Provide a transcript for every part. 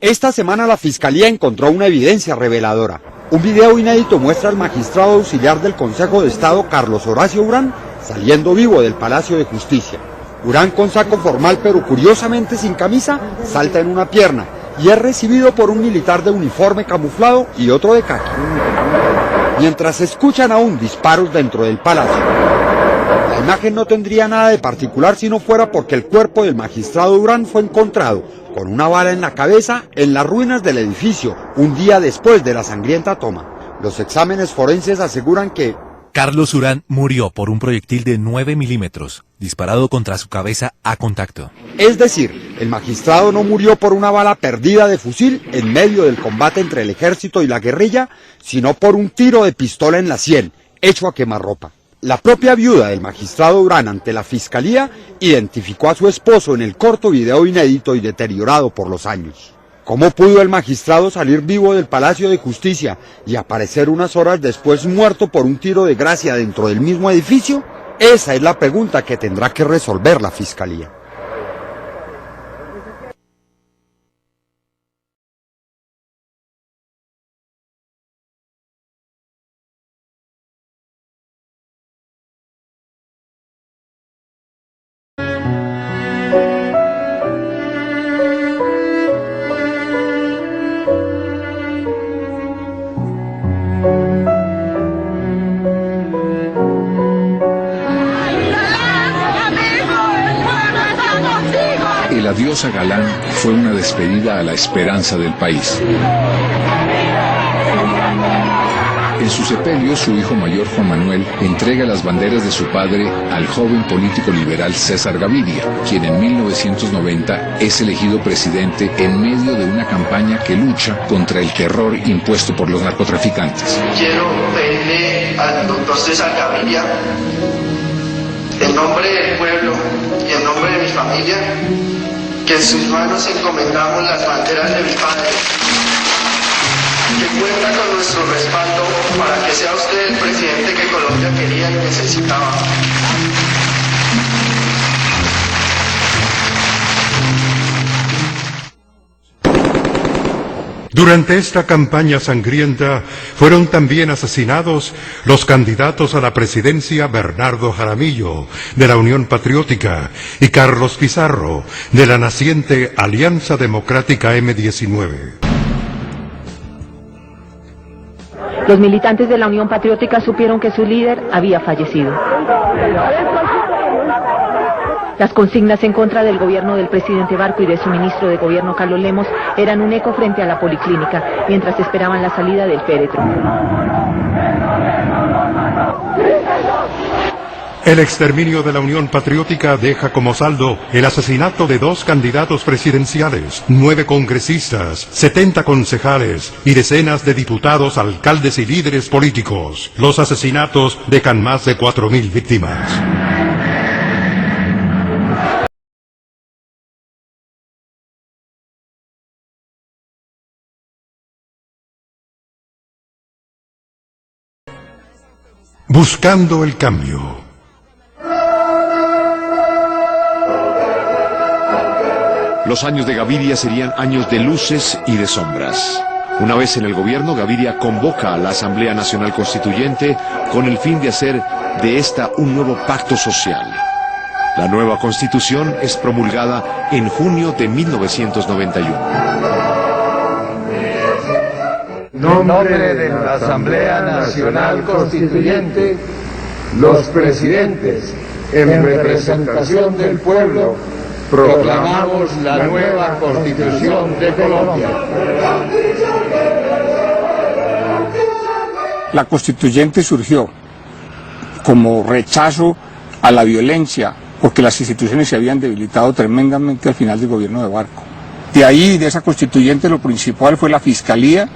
Esta semana la Fiscalía encontró una evidencia reveladora. Un video inédito muestra al magistrado auxiliar del Consejo de Estado, Carlos Horacio Urán, saliendo vivo del Palacio de Justicia. Urán, con saco formal pero curiosamente sin camisa, salta en una pierna y es recibido por un militar de uniforme camuflado y otro de caqui. Mientras escuchan aún disparos dentro del palacio. La imagen no tendría nada de particular si no fuera porque el cuerpo del magistrado Urán fue encontrado con una bala en la cabeza en las ruinas del edificio, un día después de la sangrienta toma. Los exámenes forenses aseguran que Carlos Urán murió por un proyectil de 9 milímetros, disparado contra su cabeza a contacto. Es decir, el magistrado no murió por una bala perdida de fusil en medio del combate entre el ejército y la guerrilla, sino por un tiro de pistola en la sien, hecho a quemarropa. La propia viuda del magistrado Urán ante la Fiscalía identificó a su esposo en el corto video inédito y deteriorado por los años. ¿Cómo pudo el magistrado salir vivo del Palacio de Justicia y aparecer unas horas después muerto por un tiro de gracia dentro del mismo edificio? Esa es la pregunta que tendrá que resolver la Fiscalía. El adiós a Galán fue una despedida a la esperanza del país. En su sepelio, su hijo mayor Juan Manuel entrega las banderas de su padre al joven político liberal César Gaviria, quien en 1990 es elegido presidente en medio de una campaña que lucha contra el terror impuesto por los narcotraficantes. Quiero pedirle al doctor César Gaviria, en nombre del pueblo y en nombre de mi familia, que en sus manos encomendamos las banderas de mi padre, que cuenta con nuestro respaldo para que sea usted el presidente que Colombia quería y necesitaba. Durante esta campaña sangrienta fueron también asesinados los candidatos a la presidencia Bernardo Jaramillo, de la Unión Patriótica, y Carlos Pizarro, de la naciente Alianza Democrática M-19. Los militantes de la Unión Patriótica supieron que su líder había fallecido. Las consignas en contra del gobierno del presidente Barco y de su ministro de gobierno Carlos Lemos eran un eco frente a la policlínica, mientras esperaban la salida del féretro. El exterminio de la Unión Patriótica deja como saldo el asesinato de 2 candidatos presidenciales, 9 congresistas, 70 concejales y decenas de diputados, alcaldes y líderes políticos. Los asesinatos dejan más de 4.000 víctimas. Buscando el cambio. Los años de Gaviria serían años de luces y de sombras. Una vez en el gobierno, Gaviria convoca a la Asamblea Nacional Constituyente con el fin de hacer de esta un nuevo pacto social. La nueva Constitución es promulgada en junio de 1991. En nombre de la Asamblea Nacional Constituyente, los presidentes, en representación del pueblo, proclamamos la nueva Constitución de Colombia. La Constituyente surgió como rechazo a la violencia, porque las instituciones se habían debilitado tremendamente al final del gobierno de Barco. De ahí, de esa Constituyente, lo principal fue la Fiscalía,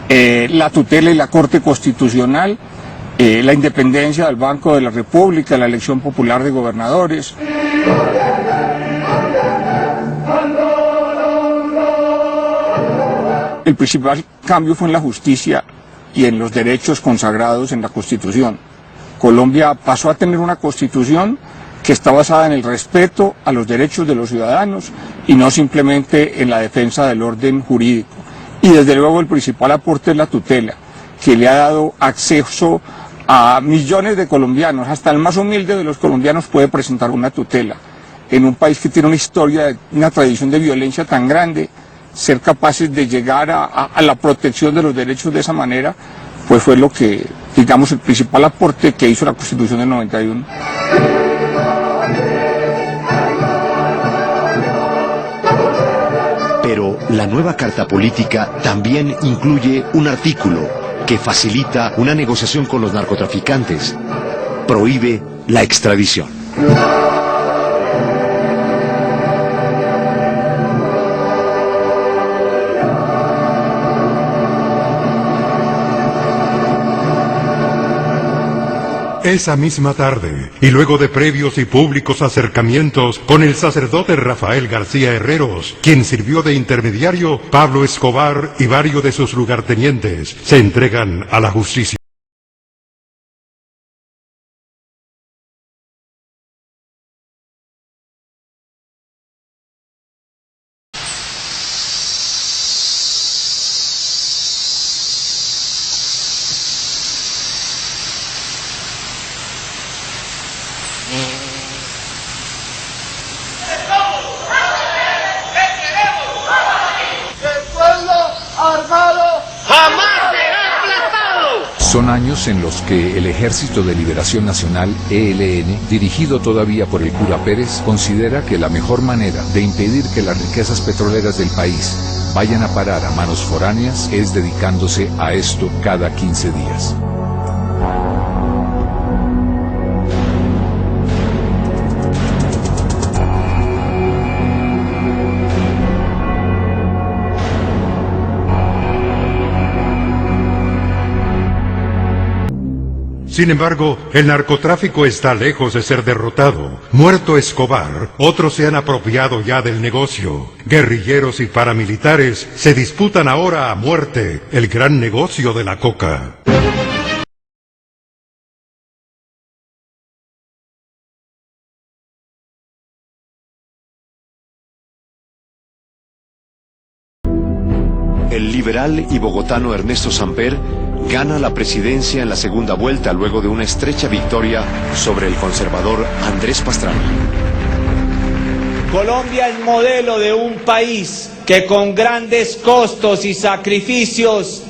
la tutela y la Corte Constitucional, la independencia del Banco de la República, la elección popular de gobernadores. El principal cambio fue en la justicia y en los derechos consagrados en la Constitución. Colombia pasó a tener una Constitución que está basada en el respeto a los derechos de los ciudadanos y no simplemente en la defensa del orden jurídico. Y desde luego el principal aporte es la tutela, que le ha dado acceso a millones de colombianos, hasta el más humilde de los colombianos puede presentar una tutela. En un país que tiene una historia, una tradición de violencia tan grande, ser capaces de llegar a la protección de los derechos de esa manera, pues fue lo que, digamos, el principal aporte que hizo la Constitución del 91. Pero la nueva Carta Política también incluye un artículo que facilita una negociación con los narcotraficantes. Prohíbe la extradición. Esa misma tarde, y luego de previos y públicos acercamientos con el sacerdote Rafael García Herreros, quien sirvió de intermediario, Pablo Escobar y varios de sus lugartenientes se entregan a la justicia. Son años en los que el Ejército de Liberación Nacional, ELN, dirigido todavía por el cura Pérez, considera que la mejor manera de impedir que las riquezas petroleras del país vayan a parar a manos foráneas es dedicándose a esto cada 15 días. Sin embargo, el narcotráfico está lejos de ser derrotado. Muerto Escobar, otros se han apropiado ya del negocio. Guerrilleros y paramilitares se disputan ahora a muerte el gran negocio de la coca. El liberal y bogotano Ernesto Samper gana la presidencia en la segunda vuelta luego de una estrecha victoria sobre el conservador Andrés Pastrana. Colombia es modelo de un país que con grandes costos y sacrificios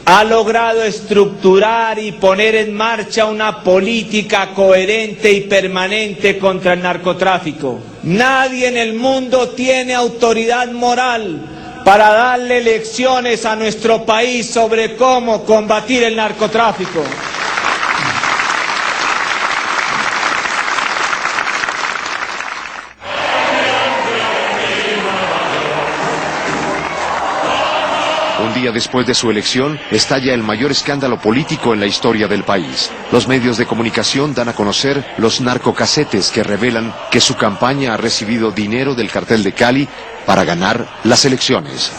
ha logrado estructurar y poner en marcha una política coherente y permanente contra el narcotráfico. Nadie en el mundo tiene autoridad moral para darle lecciones a nuestro país sobre cómo combatir el narcotráfico. Un día después de su elección, estalla el mayor escándalo político en la historia del país. Los medios de comunicación dan a conocer los narcocasetes que revelan que su campaña ha recibido dinero del cartel de Cali para ganar las elecciones.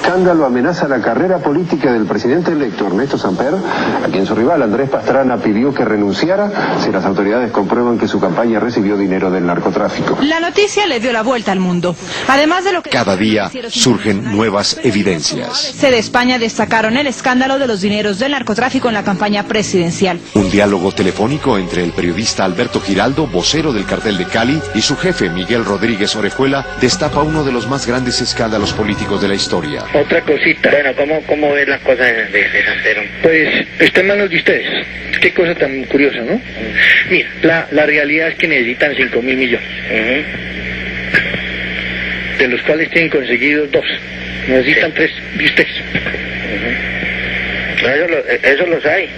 Escándalo amenaza la carrera política del presidente electo Ernesto Samper, a quien su rival Andrés Pastrana pidió que renunciara si las autoridades comprueban que su campaña recibió dinero del narcotráfico. La noticia le dio la vuelta al mundo. Además de lo que cada día surgen nuevas evidencias. De España destacaron el escándalo de los dineros del narcotráfico en la campaña presidencial. Un diálogo telefónico entre el periodista Alberto Giraldo, vocero del cartel de Cali, y su jefe Miguel Rodríguez Orejuela destapa uno de los más grandes escándalos políticos de la historia. Otra cosita, bueno, ¿cómo ven las cosas de Santero? Pues está en manos de ustedes. Qué cosa tan curiosa, ¿no? Mira, la realidad es que necesitan 5.000 millones. De los cuales tienen conseguidos 2. Necesitan 3 de ustedes. Eso los hay.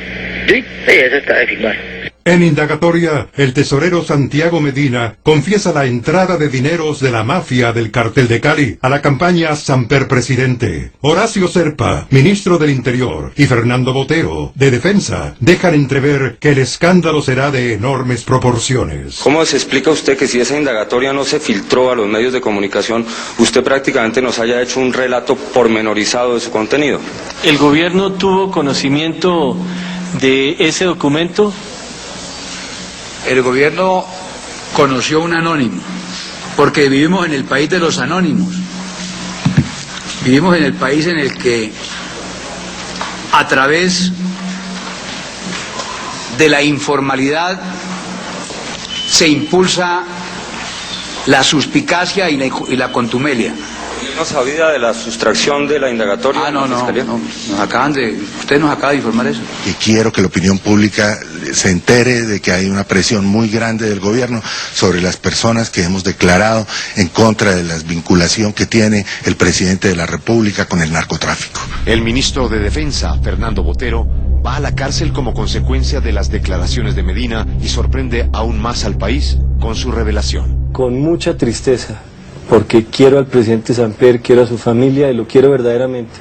¿Sí? Sí, eso está definido. En indagatoria, el tesorero Santiago Medina confiesa la entrada de dineros de la mafia del cartel de Cali a la campaña Samper Presidente. Horacio Serpa, ministro del Interior, y Fernando Botero, de Defensa, dejan entrever que el escándalo será de enormes proporciones. ¿Cómo se explica usted que si esa indagatoria no se filtró a los medios de comunicación, usted prácticamente nos haya hecho un relato pormenorizado de su contenido? ¿El gobierno tuvo conocimiento de ese documento? El gobierno conoció un anónimo, porque vivimos en el país de los anónimos. Vivimos en el país en el que a través de la informalidad se impulsa la suspicacia y la contumelia. ¿No sabía de la sustracción de la indagatoria? No, usted nos acaba de informar eso. Y quiero que la opinión pública se entere de que hay una presión muy grande del gobierno sobre las personas que hemos declarado en contra de la vinculación que tiene el presidente de la República con el narcotráfico. El ministro de Defensa, Fernando Botero, va a la cárcel como consecuencia de las declaraciones de Medina y sorprende aún más al país con su revelación. Con mucha tristeza, porque quiero al presidente Samper, quiero a su familia y lo quiero verdaderamente.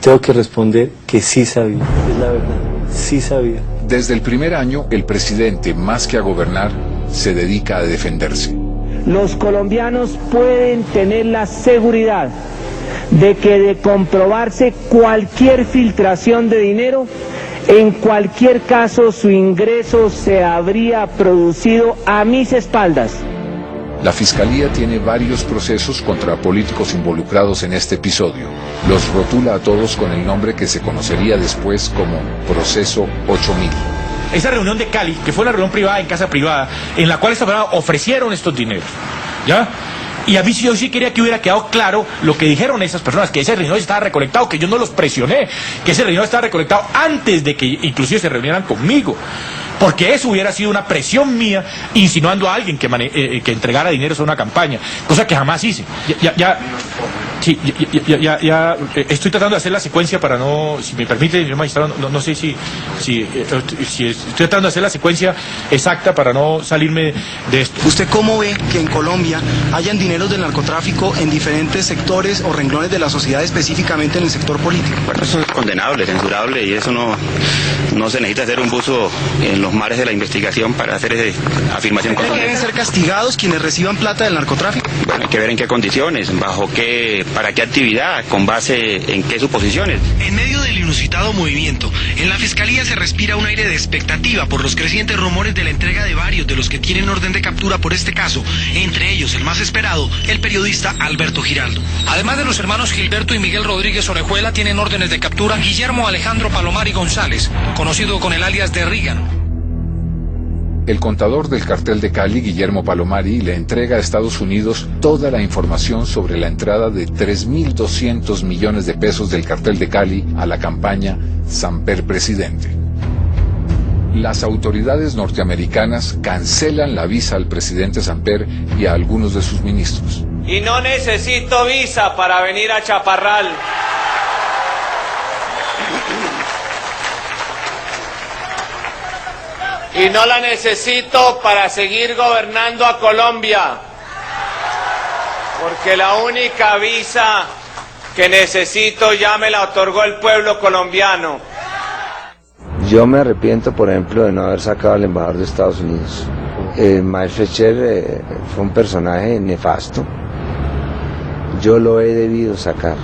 Tengo que responder que sí sabía, es la verdad, sí sabía. Desde el primer año, el presidente, más que a gobernar, se dedica a defenderse. Los colombianos pueden tener la seguridad de que de comprobarse cualquier filtración de dinero, en cualquier caso su ingreso se habría producido a mis espaldas. La Fiscalía tiene varios procesos contra políticos involucrados en este episodio. Los rotula a todos con el nombre que se conocería después como Proceso 8000. Esa reunión de Cali, que fue una reunión privada en casa privada, en la cual esta persona ofrecieron estos dineros, ¿ya? Y a mí yo sí quería que hubiera quedado claro lo que dijeron esas personas, que ese dinero estaba recolectado, que yo no los presioné, que ese dinero estaba recolectado antes de que inclusive se reunieran conmigo. Porque eso hubiera sido una presión mía insinuando a alguien que entregara dinero a una campaña, cosa que jamás hice. Estoy tratando de hacer la secuencia para no, si me permite, señor magistrado, no sé si estoy tratando de hacer la secuencia exacta para no salirme de esto. ¿Usted cómo ve que en Colombia hayan dineros del narcotráfico en diferentes sectores o renglones de la sociedad, específicamente en el sector político? Bueno, eso es condenable, censurable, y eso no se necesita hacer un buzo en los mares de la investigación para hacer esa afirmación. ¿Deben ser castigados quienes reciban plata del narcotráfico? Bueno, hay que ver en qué condiciones, para qué actividad, con base en qué suposiciones. En medio del inusitado movimiento, en la Fiscalía se respira un aire de expectativa por los crecientes rumores de la entrega de varios de los que tienen orden de captura por este caso, entre ellos el más esperado, el periodista Alberto Giraldo. Además de los hermanos Gilberto y Miguel Rodríguez Orejuela, tienen órdenes de captura Guillermo Alejandro Palomari González, conocido con el alias de Reagan. El contador del cartel de Cali, Guillermo Palomari, le entrega a Estados Unidos toda la información sobre la entrada de 3.200 millones de pesos del cartel de Cali a la campaña Samper Presidente. Las autoridades norteamericanas cancelan la visa al presidente Samper y a algunos de sus ministros. Y no necesito visa para venir a Chaparral. Y no la necesito para seguir gobernando a Colombia, porque la única visa que necesito ya me la otorgó el pueblo colombiano. Yo me arrepiento, por ejemplo, de no haber sacado al embajador de Estados Unidos. Mike Fletcher fue un personaje nefasto. Yo lo he debido sacar,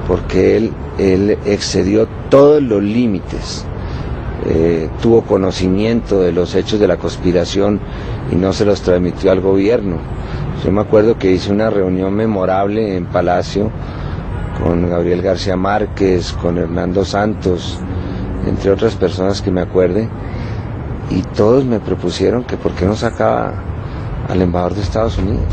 porque él excedió todos los límites. Tuvo conocimiento de los hechos de la conspiración y no se los transmitió al gobierno. Yo me acuerdo que hice una reunión memorable en Palacio con Gabriel García Márquez, con Hernando Santos, entre otras personas que me acuerde, y todos me propusieron que por qué no sacaba al embajador de Estados Unidos.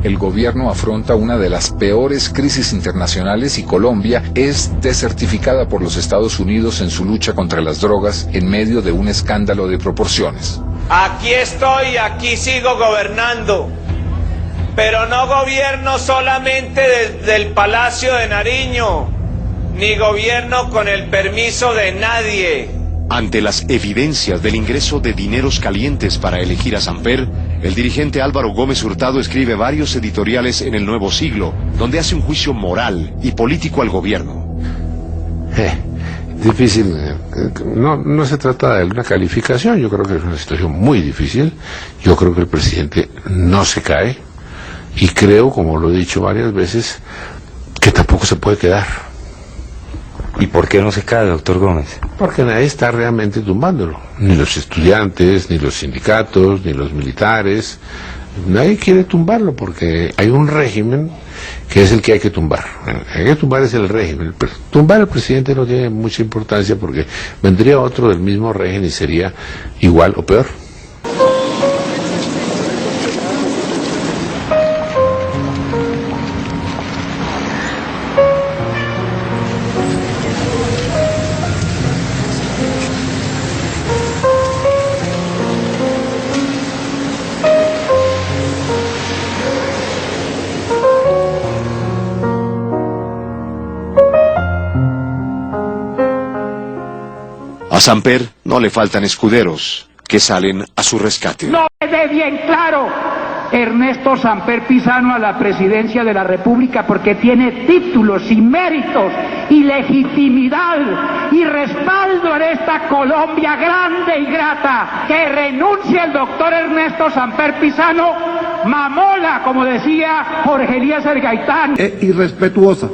El gobierno afronta una de las peores crisis internacionales y Colombia es desertificada por los Estados Unidos en su lucha contra las drogas en medio de un escándalo de proporciones. Aquí estoy, aquí sigo gobernando, pero no gobierno solamente desde el Palacio de Nariño, ni gobierno con el permiso de nadie. Ante las evidencias del ingreso de dineros calientes para elegir a Samper, el dirigente Álvaro Gómez Hurtado escribe varios editoriales en El Nuevo Siglo, donde hace un juicio moral y político al gobierno. Difícil, no se trata de una calificación, yo creo que es una situación muy difícil. Yo creo que el presidente no se cae y creo, como lo he dicho varias veces, que tampoco se puede quedar. ¿Y por qué no se cae, doctor Gómez? Porque nadie está realmente tumbándolo. Ni los estudiantes, ni los sindicatos, ni los militares. Nadie quiere tumbarlo porque hay un régimen que es el que hay que tumbar. Hay que tumbar es el régimen. Tumbar al presidente no tiene mucha importancia porque vendría otro del mismo régimen y sería igual o peor. A Samper no le faltan escuderos que salen a su rescate. No quede bien claro Ernesto Samper Pizano a la presidencia de la República porque tiene títulos y méritos y legitimidad y respaldo en esta Colombia grande y grata. Que renuncie el doctor Ernesto Samper Pizano, mamola, como decía Jorge Eliezer Gaitán. Es irrespetuosa.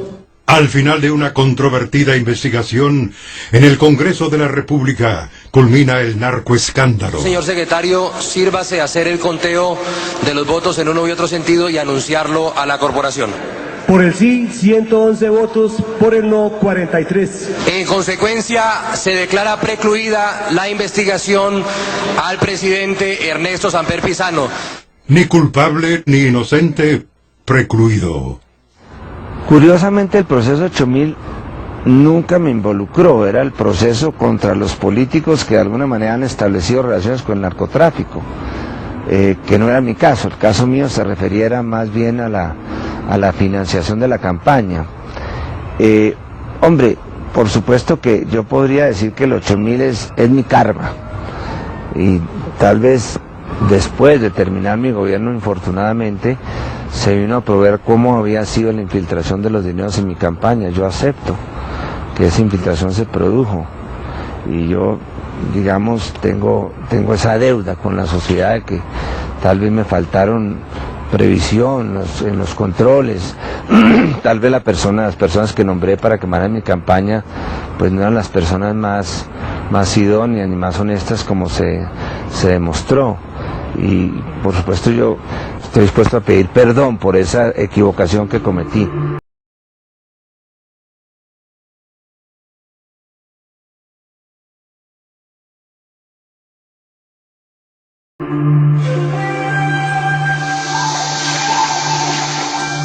Al final de una controvertida investigación, en el Congreso de la República culmina el narcoescándalo. Señor secretario, sírvase a hacer el conteo de los votos en uno y otro sentido y anunciarlo a la corporación. Por el sí, 111 votos, por el no, 43. En consecuencia, se declara precluida la investigación al presidente Ernesto Samper Pizano. Ni culpable ni inocente, precluido. Curiosamente el proceso 8000 nunca me involucró, era el proceso contra los políticos que de alguna manera han establecido relaciones con el narcotráfico, que no era mi caso. El caso mío se refería más bien a la financiación de la campaña. Hombre, por supuesto que yo podría decir que el 8000 es mi karma, y tal vez después de terminar mi gobierno, infortunadamente, se vino a probar cómo había sido la infiltración de los dineros en mi campaña. Yo acepto que esa infiltración se produjo y yo, digamos, tengo esa deuda con la sociedad de que tal vez me faltaron previsión en los controles. Tal vez las personas que nombré para que manejaran mi campaña pues no eran las personas más idóneas ni más honestas como se demostró. Y por supuesto yo estoy dispuesto a pedir perdón por esa equivocación que cometí.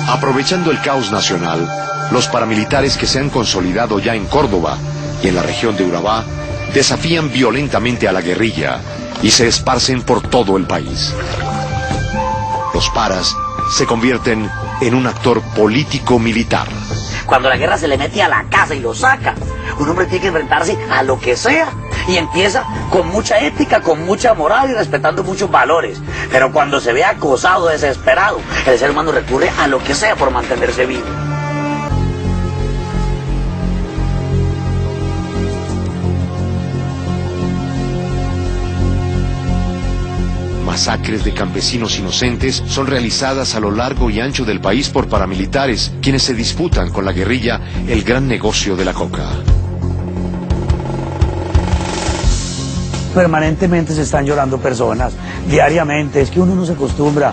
Aprovechando el caos nacional, los paramilitares que se han consolidado ya en Córdoba y en la región de Urabá desafían violentamente a la guerrilla y se esparcen por todo el país. Los paras se convierten en un actor político-militar. Cuando la guerra se le mete a la casa y lo saca, un hombre tiene que enfrentarse a lo que sea y empieza con mucha ética, con mucha moral y respetando muchos valores. Pero cuando se ve acosado, desesperado, el ser humano recurre a lo que sea por mantenerse vivo. Masacres de campesinos inocentes son realizadas a lo largo y ancho del país por paramilitares, quienes se disputan con la guerrilla el gran negocio de la coca. Permanentemente se están llorando personas, diariamente, es que uno no se acostumbra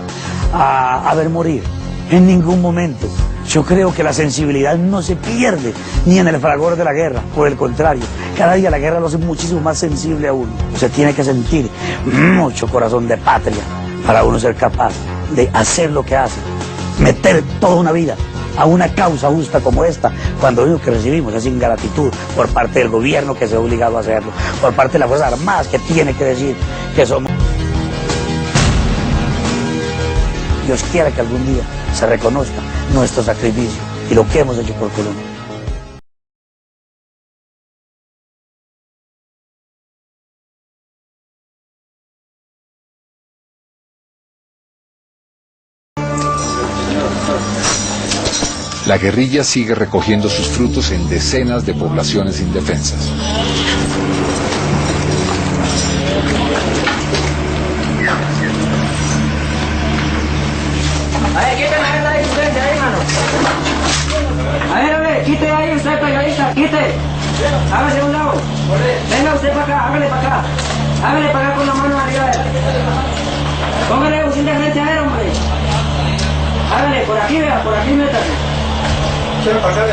a ver morir, en ningún momento. Yo creo que la sensibilidad no se pierde ni en el fragor de la guerra, por el contrario, cada día la guerra lo hace muchísimo más sensible a uno. Se tiene que sentir mucho corazón de patria para uno ser capaz de hacer lo que hace, meter toda una vida a una causa justa como esta, cuando lo único que recibimos es ingratitud por parte del gobierno que se ha obligado a hacerlo, por parte de las Fuerzas Armadas que tiene que decir que somos... Dios quiera que algún día se reconozca nuestro sacrificio y lo que hemos hecho por Colombia. La guerrilla sigue recogiendo sus frutos en decenas de poblaciones indefensas. A ver, quiten ahí usted de ahí, mano. A ver, quite ahí usted, periodista, quite. Hágase a un lado. Venga usted para acá, hágale para acá. Hágale para acá con la mano arriba. Póngale un de frente a él, hombre. Hágale, por aquí, vea, por aquí métase. Quiero pasar.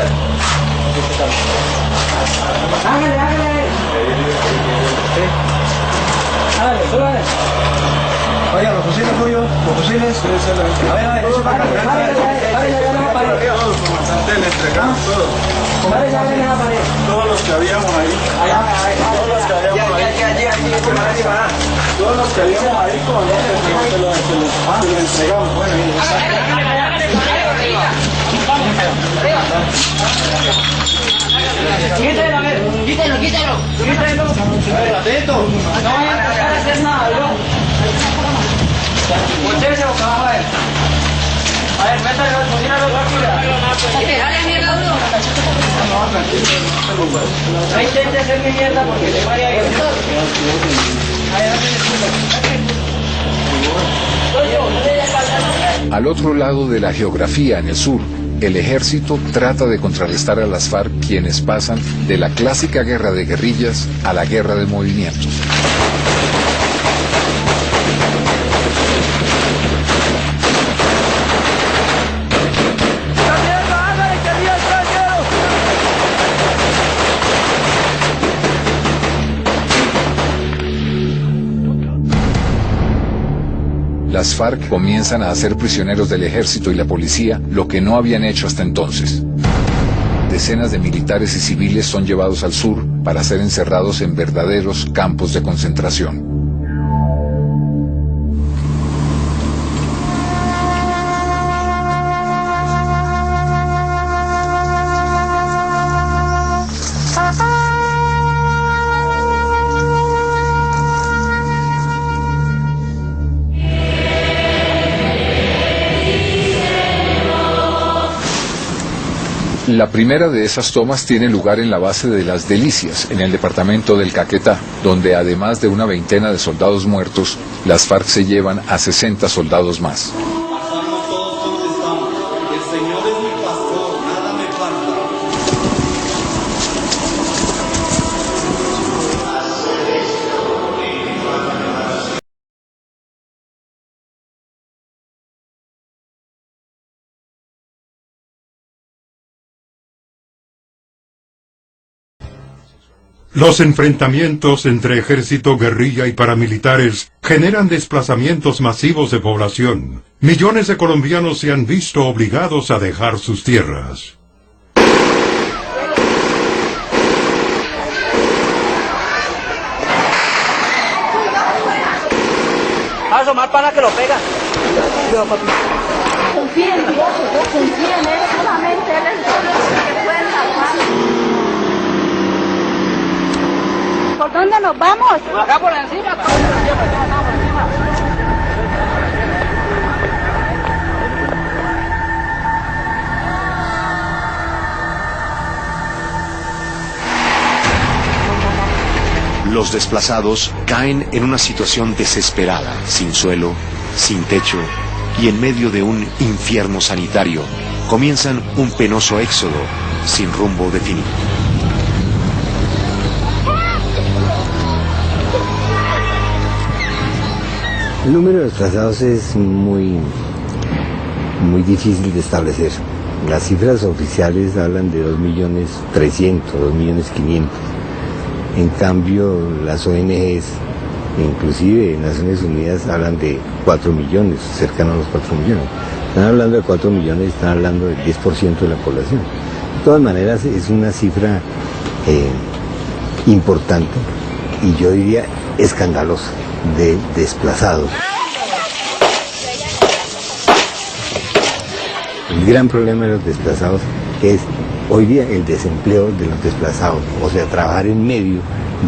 Hágale, hágale. Hágale, solo hágale. Oiga, los fusiles tuyos, los fusiles. A ver, eso para acá. Le entregamos todo. Todos los que habíamos ahí. Todos los que habíamos ahí. Todos los que habíamos ahí, se los entregamos. Bueno, quítelo, a ver, quítelo. Atento. No vayan a hacer nada, ¿no? Voltéese boca abajo, a ver. A ver, métale, cocínalo rápido. Dale mierda duro. No intente hacer mi mierda porque te vaya ahí. Al otro lado de la geografía, en el sur, el ejército trata de contrarrestar a las FARC, quienes pasan de la clásica guerra de guerrillas a la guerra de movimientos. Las FARC comienzan a hacer prisioneros del ejército y la policía, lo que no habían hecho hasta entonces. Decenas de militares y civiles son llevados al sur para ser encerrados en verdaderos campos de concentración. La primera de esas tomas tiene lugar en la base de Las Delicias, en el departamento del Caquetá, donde además de una veintena de soldados muertos, las FARC se llevan a 60 soldados más. Los enfrentamientos entre ejército, guerrilla y paramilitares generan desplazamientos masivos de población. Millones de colombianos se han visto obligados a dejar sus tierras. A asomar para que lo pega. Confíen en Dios, confíen en Él, solamente Él es el que puede salvar. ¿Por dónde nos vamos? Por acá por encima, por encima. Los desplazados caen en una situación desesperada, sin suelo, sin techo y en medio de un infierno sanitario. Comienzan un penoso éxodo sin rumbo definido. El número de desplazados es muy difícil de establecer. Las cifras oficiales hablan de 2.300.000, 2.500.000. En cambio, las ONGs, inclusive Naciones Unidas, hablan de 4 millones, cercano a los 4 millones. Están hablando de 4 millones, están hablando del 10% de la población. De todas maneras, es una cifra importante y yo diría escandalosa de desplazados. El gran problema de los desplazados es hoy día el desempleo de los desplazados, o sea, trabajar en medio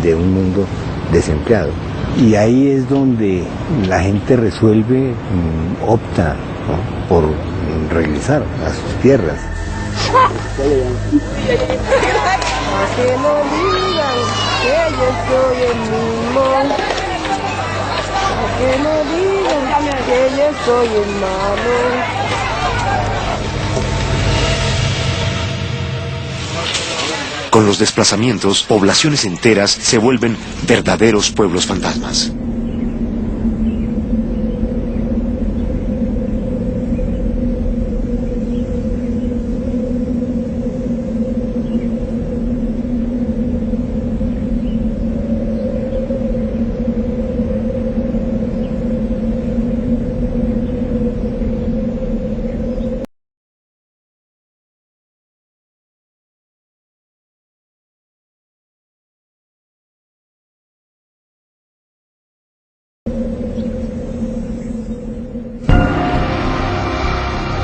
de un mundo desempleado. Y ahí es donde la gente resuelve, opta, ¿no?, por regresar a sus tierras. A que no digan que yo soy el mismo. A que no digan que yo soy el malo. Con Con los desplazamientos, poblaciones enteras se vuelven verdaderos pueblos fantasmas.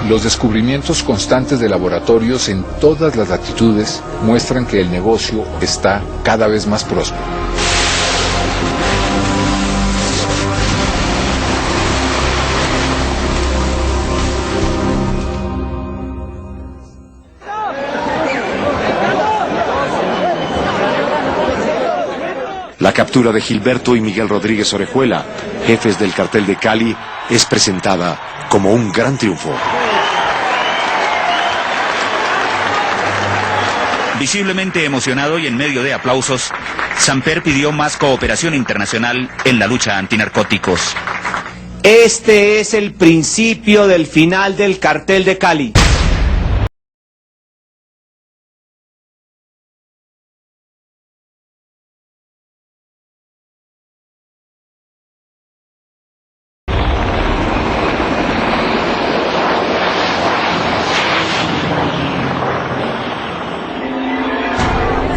Los descubrimientos constantes de laboratorios en todas las latitudes muestran que el negocio está cada vez más próspero. La captura de Gilberto y Miguel Rodríguez Orejuela, jefes del cartel de Cali, es presentada como un gran triunfo. Visiblemente emocionado y en medio de aplausos, Samper pidió más cooperación internacional en la lucha antinarcóticos. Este es el principio del final del cartel de Cali.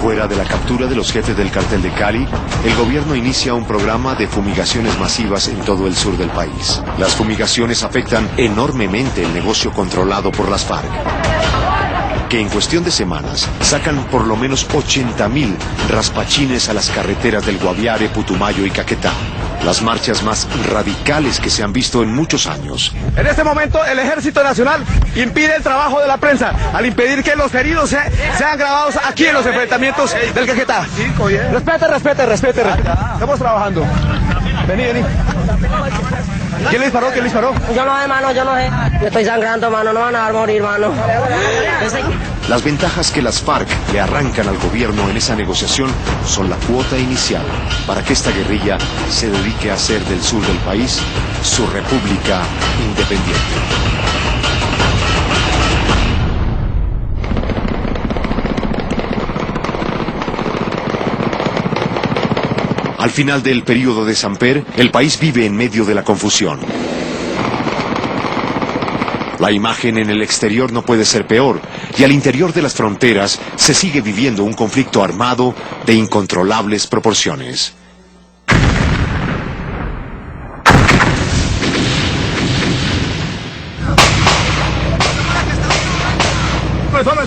Fuera de la captura de los jefes del cartel de Cali, el gobierno inicia un programa de fumigaciones masivas en todo el sur del país. Las fumigaciones afectan enormemente el negocio controlado por las FARC, que en cuestión de semanas sacan por lo menos 80.000 raspachines a las carreteras del Guaviare, Putumayo y Caquetá. Las marchas más radicales que se han visto en muchos años. En este momento el Ejército Nacional impide el trabajo de la prensa al impedir que los heridos sean grabados aquí en los enfrentamientos del Caquetá. Respete. Estamos trabajando. Vení. ¿Quién le disparó? Yo no sé, mano, yo no sé. Yo estoy sangrando, mano, no van a dar morir, mano. Las ventajas que las FARC le arrancan al gobierno en esa negociación son la cuota inicial para que esta guerrilla se dedique a hacer del sur del país su república independiente. Al final del período de Samper, el país vive en medio de la confusión. La imagen en el exterior no puede ser peor, y al interior de las fronteras se sigue viviendo un conflicto armado de incontrolables proporciones. Tome.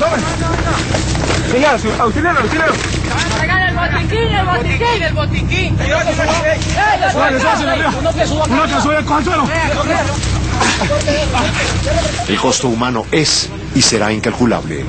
Señor, auxiliario. El botiquín. El costo humano es y será incalculable.